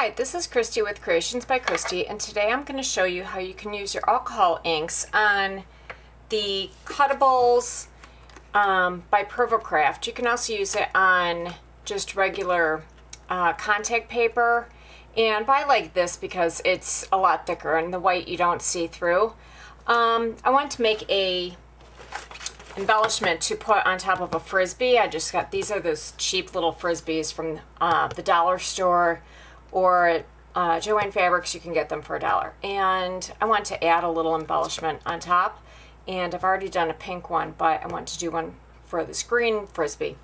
Hi, this is Christy with Creations by Christy, and today I'm going to show you how you can use your alcohol inks on the cuttables by Provocraft. You can also use it on just regular contact paper, and I like this because it's a lot thicker and the white you don't see through. I want to make a embellishment to put on top of a frisbee. I just got, these are those cheap little frisbees from the dollar store, or Joann Fabrics. You can get them for $1. And I want to add a little embellishment on top, and I've already done a pink one, but I want to do one for this green frisbee,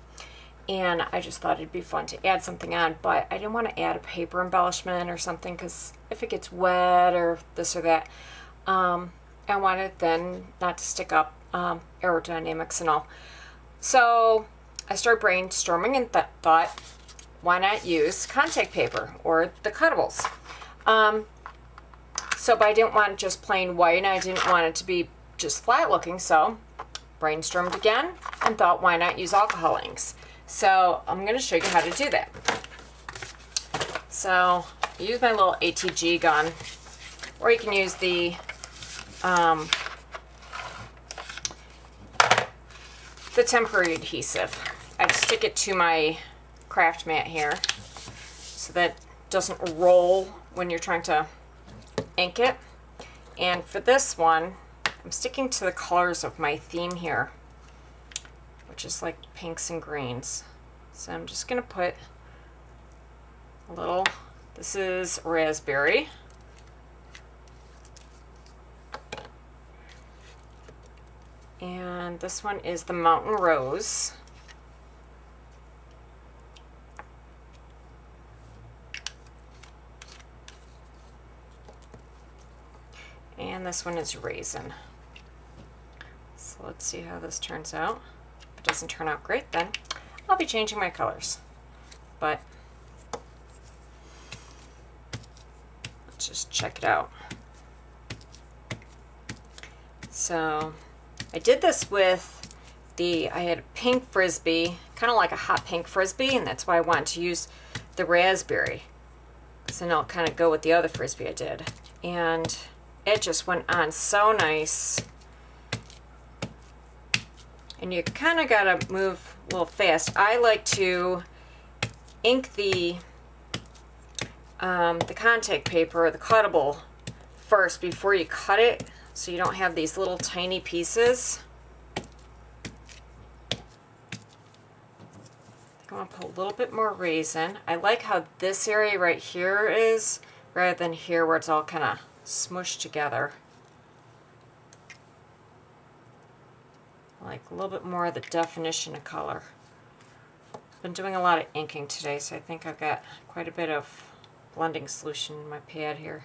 and I just thought it'd be fun to add something on, but I didn't want to add a paper embellishment or something because if it gets wet or this or that, I wanted then not to stick up, aerodynamics and all. So I started brainstorming and thought, why not use contact paper or the cuttables? But I didn't want just plain white, and I didn't want it to be just flat looking, so brainstormed again and thought, why not use alcohol inks? So I'm going to show you how to do that. So I use my little ATG gun, or you can use the temporary adhesive. I just stick it to my craft mat here so that it doesn't roll when you're trying to ink it. And for this one, I'm sticking to the colors of my theme here, which is like pinks and greens. So I'm just going to put a little, this is raspberry. And this one is the Mountain Rose. And this one is Raisin. So let's see how this turns out. If it doesn't turn out great, then I'll be changing my colors. But let's just check it out. So I did this with I had a pink frisbee, kind of like a hot pink frisbee, and that's why I wanted to use the raspberry, because then I'll kind of go with the other frisbee I did. And it just went on so nice. And you kind of got to move a little fast. I like to ink the contact paper, or the cuttable, first before you cut it, so you don't have these little tiny pieces. I want to put a little bit more raisin. I like how this area right here is, rather than here where it's all kind of smushed together. I like a little bit more of the definition of color. I've been doing a lot of inking today, so I think I've got quite a bit of blending solution in my pad here.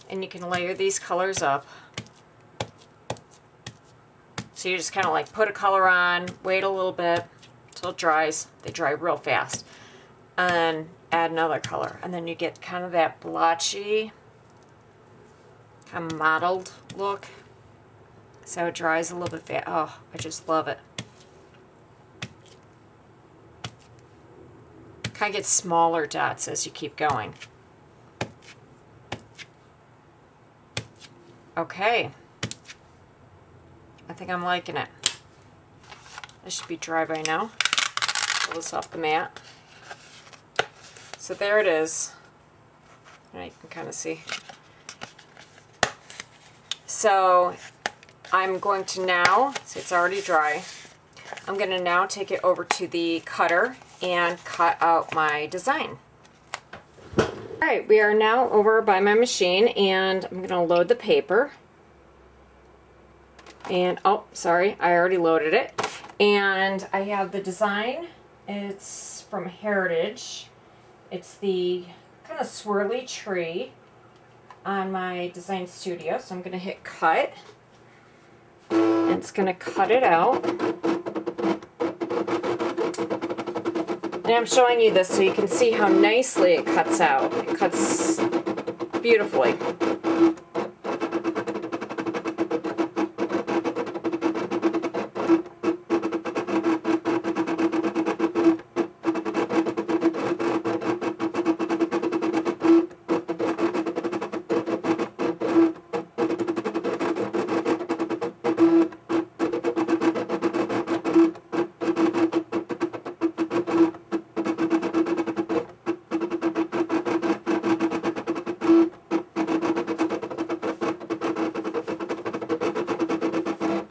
And you can layer these colors up. So you just kind of like put a color on, wait a little bit till it dries. They dry real fast. And then add another color. And then you get kind of that blotchy, kind of mottled look. So it dries a little bit fast. Oh, I just love it. Kind of get smaller dots as you keep going. Okay, I think I'm liking it. This should be dry by now. Pull this off the mat. So there it is. Now you can kind of see. So I'm going to now, see it's already dry, I'm going to now take it over to the cutter and cut out my design. Alright, we are now over by my machine, and I'm going to load the paper. And, oh, sorry, I already loaded it. And I have the design. It's from Heritage. It's the kind of swirly tree on my design studio. So I'm going to hit cut. And it's going to cut it out. And I'm showing you this so you can see how nicely it cuts out. It cuts beautifully.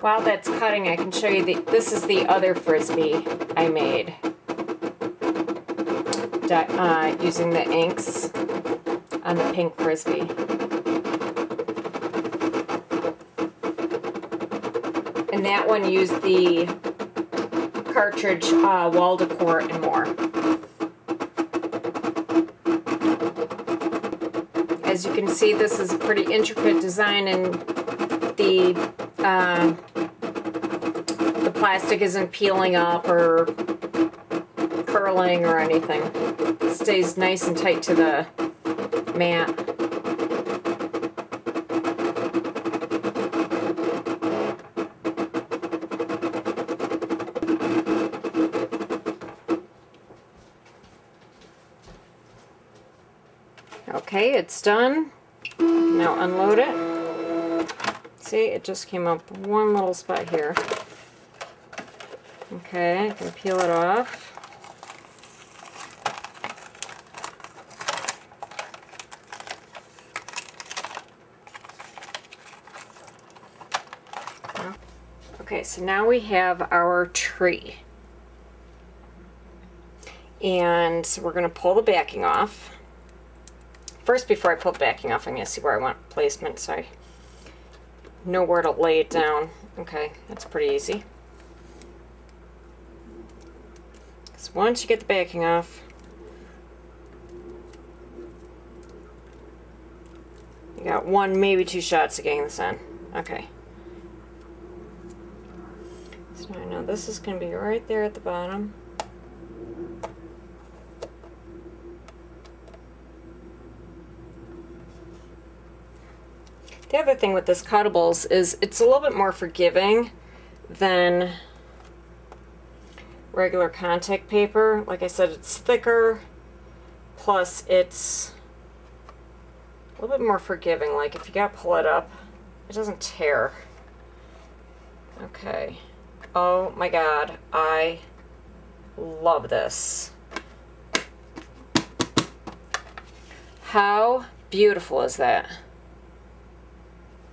While that's cutting, I can show you this is the other Frisbee I made using the inks on the pink Frisbee. And that one used the cartridge wall decor and more. As you can see, this is a pretty intricate design, and the plastic isn't peeling up or curling or anything. It stays nice and tight to the mat. Okay, it's done. Now unload it. See, it just came up one little spot here. Okay, I can peel it off. Okay, so now we have our tree. And so we're going to pull the backing off. First, before I pull the backing off, I'm going to see where I want placement so I know where to lay it down. Okay, that's pretty easy. So once you get the backing off, you got one, maybe two shots of getting this on. Okay. So I know this is going to be right there at the bottom. The other thing with this cuttables is it's a little bit more forgiving than regular contact paper. Like I said, it's thicker, plus it's a little bit more forgiving. Like if you gotta pull it up, it doesn't tear. Okay. Oh my god, I love this. How beautiful is that?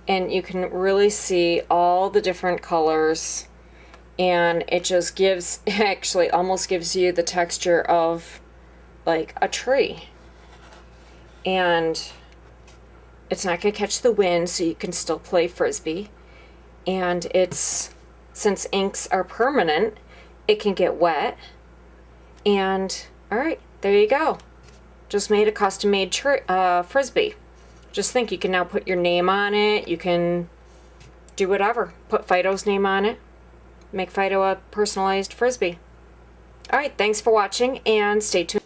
And you can really see all the different colors, and it just gives, actually almost gives you the texture of like a tree. And it's not going to catch the wind, so you can still play Frisbee. And it's, since inks are permanent, it can get wet. And alright, there you go. Just made a custom made Frisbee. Just think, you can now put your name on it, you can do whatever. Put Fido's name on it, make Fido a personalized Frisbee. Alright, thanks for watching, and stay tuned.